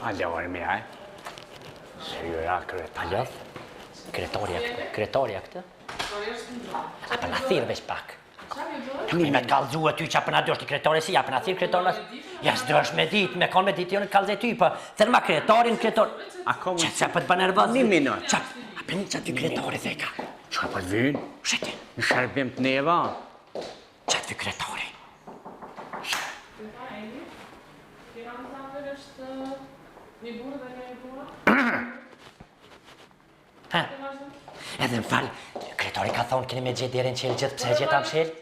Alo, mi, aj? Syra, Alo? Kretaria këtë? A për në thirë veç pak. Mi me të kalëzu aty që apë në dështë i kretari si, apë në thirë kretarës. Ja s'dësh me dit, me kanë me dit, jo në të kalëzë ty, për thërë ma kretarin, Që për të bënë nervëz? Një minut. Apë një që aty kretari theka. Qa për vynë? Shete. Në shërbim të neva? Që aty kretari. Edhe më falë, kretari ka thonë keni me gjithë djerën qelë gjithë, pëse gjithë amë qelë?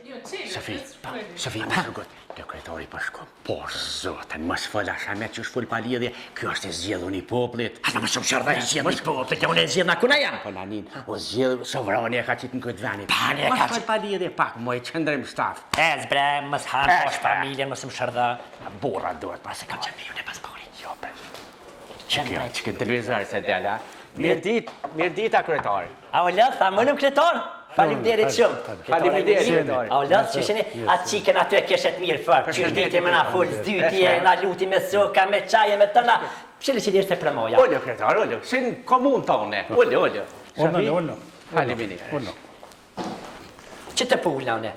Sofi, më shërgot. Kjo kretari për shko. Po, zotën, më s'fëll asha me që shfull pa lidhje, kjo është e zjedhun i poplit. Asa më shumë shërda i zjedhun i poplit, e unë e zjedhë në kuna jam. Po, nanin, o zjedhë, sovrani e ka qitë në këtë venit. Pani e ka qitë. Më s'fëll pa lidhje, pak, më i qëndrim staf. Ez bre, më s'hanë posh familjen, më s'më shërda. Burra duhet, pas e kam Që me ju në pasporit. Jo, për. Që këtë televizor se dela. Mirë dita, kretari. A o lëth, a mënëm kretar? Faleminderit shumë. Faleminderit. A o lëth, që sheni, atë qikën aty e keshet mirë fërë. Që diti me na full zdytje, na luti me soka, me qaje, me tëna. Qëllë që dirë të premoja. Ollo, kretar, ollo. Si në komun tonë. Ollo. Ollo. Faleminderit. Që të pulla, une?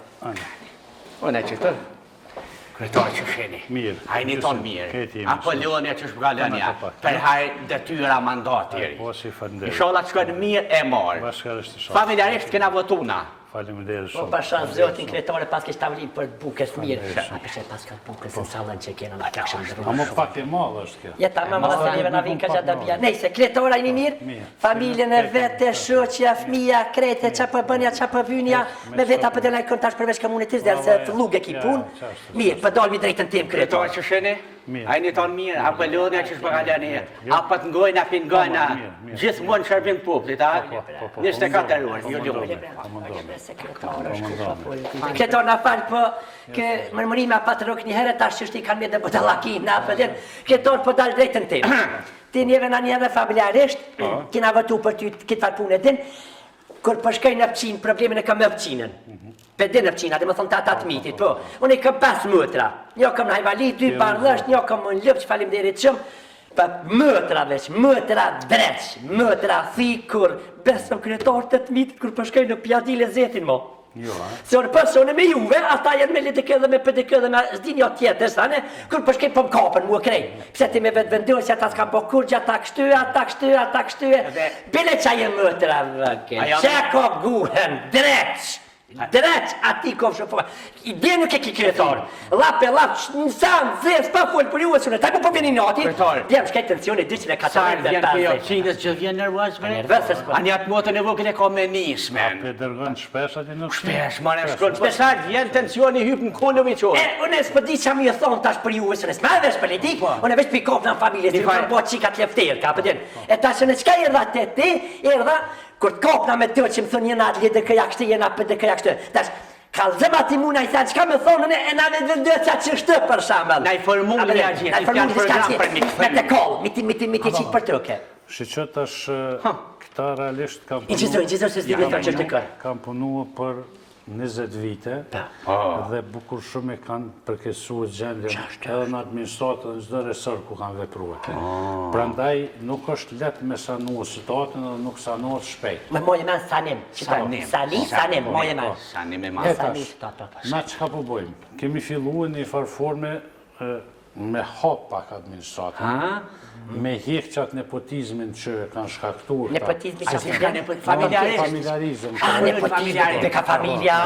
Une që të. Kretar që sheni. Mirë. Hajni tonë mirë. Apollonja që shpëgallonja. Per haj detyra mandatiri. Po si falenderoj. Inshallah të shkojnë mirë e marë. Bashkërisht inshallah. Familjarisht kena votuna. Faleminderit Po shumë. pashan zotin kretare pas kesh tavlin për bukës mirë. A përse pas ka bukës në salën që kena në kakshëm A ndërru. më pak e madhe është kjo. Jeta më mësë njëve në vinë ka gjatë dëbja. Nejse, kretara i një mirë, familjen e vete, shoqja, fmija, krete, qa për bënja, qa për vynja, me veta për delaj kontash përveç komunitis dhe se të lugë e ki pun. Mirë, për dalmi drejtën tim Kretar kretar. që sheni. Hajni tonë mirë, Apollonja që shpëgallonja. Apo të ngojna, pingojna. Gjithë mund shërbim poplit, a? 24 orë, jo ljumë. Kretar në falë, po, kë mërmërime a patë rukë një herë, tash që shti kanë me dhe budalakin, na për din, kretar po dalë drejtën tim. Ti njeve në njeve familjarisht, kina vëtu për ty këtë farë punë e din, kur përshkoj në pëqinë, problemin e kam me pëqinën. Për din në pëqina, dhe më thonë të atat mitit, po. Unë i kam 5 mëtra. Një kam në hajvali, 2 bardhësht, një kam më në lëpë që falimderit shumë. Për mëtra veç, mëtra dreq, mëtra thikur, besëm kretar të mitit, kur përshkoj në pjadile zetin, mo. Se unë përsone me juve, ata jenë me lidike dhe me pëdike dhe me zdi një tjetër, sane, kur përshkej për më kapën mua krej. Pse ti me vetë vendosë, ata s'ka po kurgja, ata kështue, bile qa jenë mëtra vëke, që ka guhen, dreq, ati kom shumë, i dhe nuk e ki kretar, lape, në sanë, zes, pa full për ju e sune, taj po vjeni nati, djemë shkaj tensioni 240 Sarë vjen për opqinës që vjen nërvaz, a një atë motën e vogën e ka me nismen. Pe dërgën shpesh ati në Shpesh, mare shkon, shpesar vjen tensioni hypë në konë në viqorë. Unë e s'pëdi që mi e thonë tash për ju e sune, s'ma edhe shpolitik, unë e veç pikop në familje, si më po qikat lefter, ka pëtjen. E ta që në qka erdha të ti, erdha, kur t'kopna me të që më thonë jena atë dhe këja kështë, jena për dhe këja kështë. Tash, kalzëm ati muna i thënë, qka me thonë, e na me vendëcja që shtë për shamëll. Na i formulli a gjithë, i fjanë program për mi me të kollë, miti qitë për tëke. Shqyqët tash këta realisht kam I gjithë se s'di me thonë që të kërë. Kam punu për 20 vite dhe bukur shumë e kanë përkesu gjendjen edhe në administratë dhe në çdo resor ku kanë vepruar. Prandaj nuk është letë me sanu situatën dhe nuk sanohet shpejt. Më moje men Sanim, Sanim, moje men. Sanim e ma. Na çka po bëjmë? Kemi filluar në një farë forme me hap pak administratën. Me hjek qatë nepotizmin që kanë shkaktuar. Nepotizmi ka familjarizm. Nepotizmi dhe ka familja.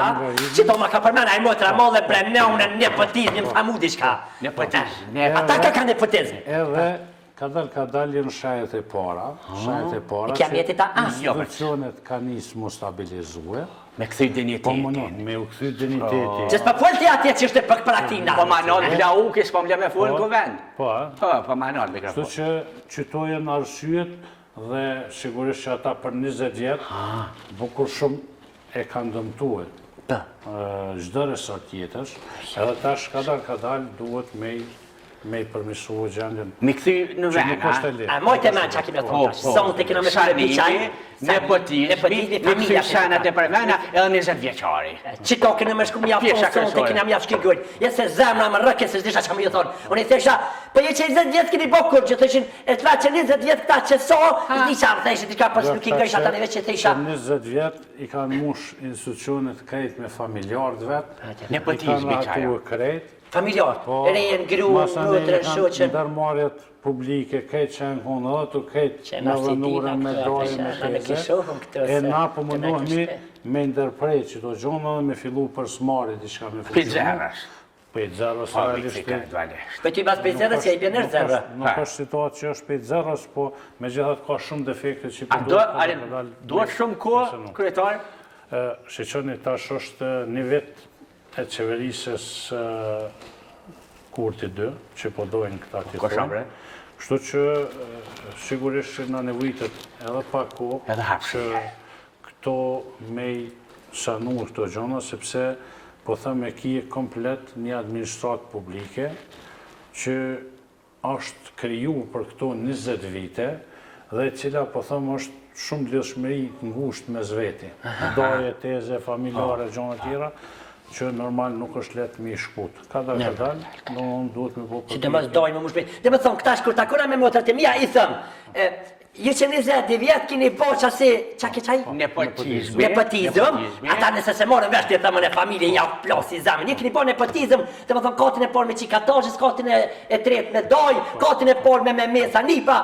Që to ma ka përmena i motra modhe premne unë nepotizmi më famudi shka. Nepotizmi. Ata ka nepotizmi. Edhe ka dalë në shajet e para. I kja mjeti ta asë. Institucionet ka nisë mu stabilizue. Me këthy dignitetin. Me u këthy dignitetin. Që s'pa folti atje që është për praktina. Po ma nërë bla uke, s'pa mle me full në vend. Po ma nërë mikrofon. Kështu që qytojen arsyet dhe sigurisht që ata për 20 vjetë, bukur shumë e kanë dëmtuar. Çdo resort tjetër, edhe tash ka dalë duhet me me I përmisu gjendjen. Mi këthy në Që vend, nuk është e lehtë. A mojtë e manë që a kemi thonë tash, sonë të kina me shërë biqaj, nepotizmi, mi këthy sanat e përmena edhe 20 vjeqari. Qito kënë me shku mja Pjesha thonë, sonë të kryesore. kina mja shki gërë, jesë se zemra më rëke se s'disha që më ju thonë. Unë I thesha, po je që 20 vjetë kini bokur, që theshin, e të që 20 vjetë këta që so, s'disha më theshin, t'i ka pas nuk I gëjsh ata neve që thesha. Që 20 vjetë I kanë mush institucionet krejt me familjarët vetë, Nepotizmi I kanë qajo. atu krejt, Familjar, rejën, gru, mutërën, shoqën. Ndërmarjet publike, krejt që në konë dhe të krejt Që në na vënurën me këtu, dojë apesha, me na në teze. kishohëm këtu, E se na po të na mundohemi kishte. me ndërprej që të gjonë dhe me fillu për smari diçka me Pizzerës. Për zero sa realisht. Po ti bas pejzerës që I bjener zerë. Nuk është situatë që është për zerës, po me gjithat ka shumë defekte që A duhet shumë kohë, kryetar? Shqeqoni tash është një vit e qeverisës Kurti 2, që po dojnë këta tjetojnë. Kështu që sigurisht që na nevojitet edhe pak kohë Edhe hapshë. që këto me I sanu këto gjona, sepse po thëmë e kije komplet një administratë publike që është kriju për këto 20 vite dhe cila po thëmë është shumë lidhshmëri ngusht me zveti. Doje, teze, familjare, gjona tjera, që normal nuk është letë mi shkut. Ka da këdal, duhet me po Që dhe mësë dojnë më më shpejt. Dhe më thonë, këta shkur takona me motrat e mija, I thëmë, ju që 20 vjetë kini po që asi, qa ke qaj? Nepotizmi. Nepotizm, ata nëse se morën vesh të thëmën e familje, ja plosi zamen. Një kini po nepotizm, dhe më thonë, katin e por me qikatashës, katin e tret me doj, katin e por me mesa nipa.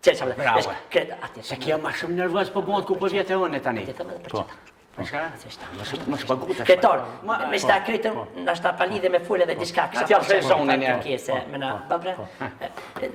Që që më dhe, Bravo. vesh, Se kjo ma shumë nervës për bëndë ku për vjetë e unë tani. Të thëmë dhe për qëta. Më shpagutë. Kretor, me shta krytëm, në shta palidhe me fulle dhe diska kësha Atja flesonin e. kese, me na, babre,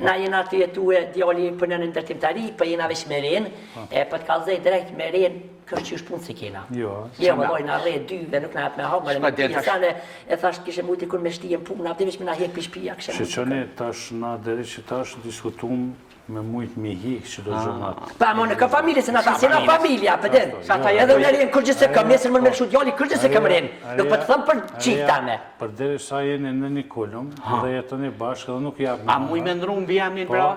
na jena të jetu e djali për në ndërtimtari, për jena vesh me rin, për të kalzej direkt me rin, kështë që shpunë si kena. Jo. Jo, më dojnë arre dyve, nuk na hap me hapë, Shpa me del tash. pjesane, e thash kishe mujti kur me shtijen punë, abdi vesh me na hek pishpia, kështë Shqeqoni tash na deri që tash diskutum me mujtë mi hikë që do gjënat. Pa, më në ka familje, se na ta si na familja, për din. Edhe unë rinë kërgjëse kam, nesër më në shu djali kërgjëse kam rinë. Nuk për të thëmë për qita me. Për deri sa jeni në një kolum dhe jetoni bashkë dhe nuk japë. A muj me ndru në bjam një pra?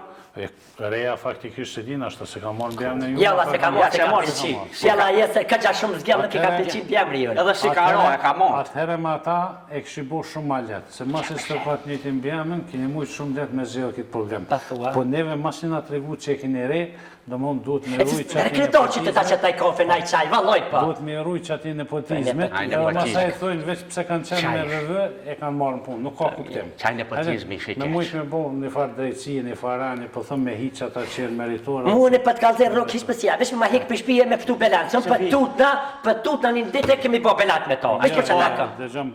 Reja faktikisht se din ashtë se ka marrë bjam në ju. Jalla se ka marrë, se ka marrë, pëlqi. Jalla jesë, ka gja shumë zgjellë, nuk I ka pëlqi bjemri jone. Edhe si ka ro, e ka marrë. Atëhere me ata e këshi bo shumë ma letë, se mas e së të patë njëtin bjamën, kini mujtë shumë letë me zhjellë këtë problem. Pa thua. Po neve mas një nga të regu që e kini re, do mund duhet me ruj që ati Kretor që të ta që taj kafe, naj qaj, valloj pa. duhet me ruj që ati nepotizmet, Ai, edhe nepotizmi. masaj thojnë veç pse kanë qenë me rëvë, e kanë marrë në punë, nuk ka kuptim. Qaj nepotizmi shi Me keq. mujtë me bo një farë drejtësie, një farani, po thëmë me hiq ata që janë meritorë. Mu në për të kalëzër rok hish pësja, vesh me ma hek për shpije me këtu belat, sëm për tutna një ditë e kemi po belat me to. Ashtë për që nga kam. Dëgjëm,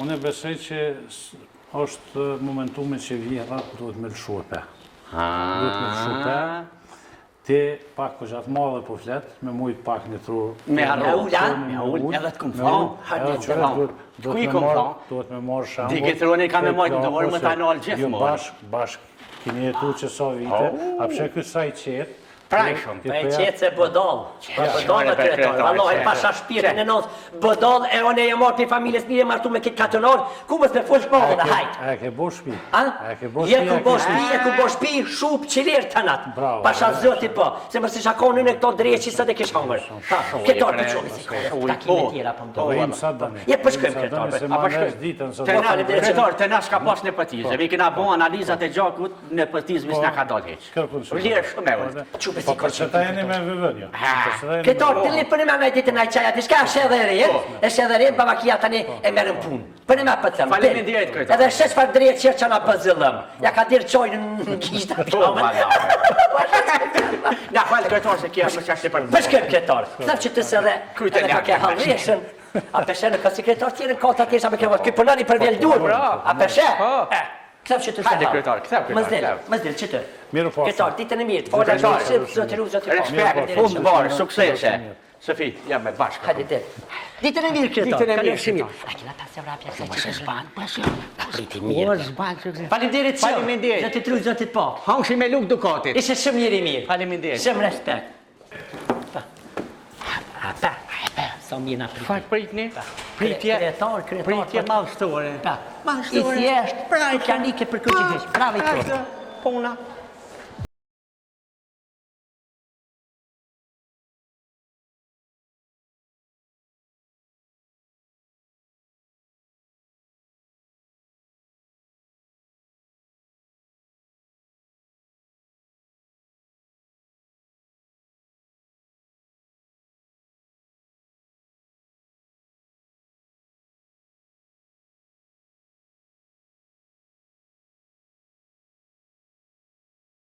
unë e besoj që është momentume që vjera duhet me lëshupe. Duhet me lëshupe. Ti pak po gjatë madhe po fletë, me mujtë pak një tru. Me arru, Me ullë, edhe të këmë thonë. Edhe që Ku i këmë thonë? duhet me marrë shambull. Digitroni ka me mojtë në dorë, më ta nalë gjithë Jo morë. bashk, kini jetu që sa vite, a pse ky sa I qetë. Prajshëm. Me qetë se bëdol, pa bëdol në kretor, vallohet pasha shpirtin e nos, bëdol e one e marrë për familjes mire martu me këtë katonor, ku mës me full shmohë në hajt. A e ke bo shpi? A? A e ke bo Je shpi? ku bo shpi, je ku bo shpi, shup qilir të natë. Bravo. Pasha zëti po, se mështë shakonin e këto dreqi së dhe kish hongër. Kretor për qoni si kohë, takime tjera për më Po të im sa dani. Je për shkëm kretor. Se ma nësh ditën sot. Kretor, të nash ka pas nepotizëm. I kena bo analizat e gjakut, nepotizmi s'na ka dalë heq. Vlerë shumë e ullë. Qupe si Po për që ta kohë. jeni me vëvënjo. Kretor, të li për në me nga ditë nga qaja, diska është edhe rejë, është edhe rejë, babakia tani e merën punë. Për në me për thëmë. Faleminderit, kretor. Edhe shesh farë drejtë që që nga për zëllëm. Ja ka dirë qojnë në kishtë atë kamën. Nga falë kretor se kja më qashtë për Për shkëm kretor, thëmë që të së dhe Kujtë edhe ka një ke halreshën. A peshe në kësi kretor tjere në kota tjesha me këmë, këj përnani për vjeldur. A peshe? Këthëm që të së Hajde, kretor, këthëm, kretor, Mëzdil, që të? Miru po. Kretor, ditën e mirë, të forë në qërë, zotëru, Respekt, fund barë, suksese. Sofi, jam me bashkë. Hajde, dit. Ditën e mirë, kretor. Ditën e mirë, Kalofshimi. kretor. A kina ta se vrapja se që të Zbanë, pas jo. Priti mirë. Zbanë, Faleminderit shumë. Faleminderit. Zotit tru, zotit po. hangshi me luk dukatit. Ishe shumë njëri mirë. Faleminderit. Shumë respekt. Pa. sa mjena pritje. Çfarë pritni? Pritje. Pritje madhështore. I thjesht, planike për këtë gjë. Bravo i Puna.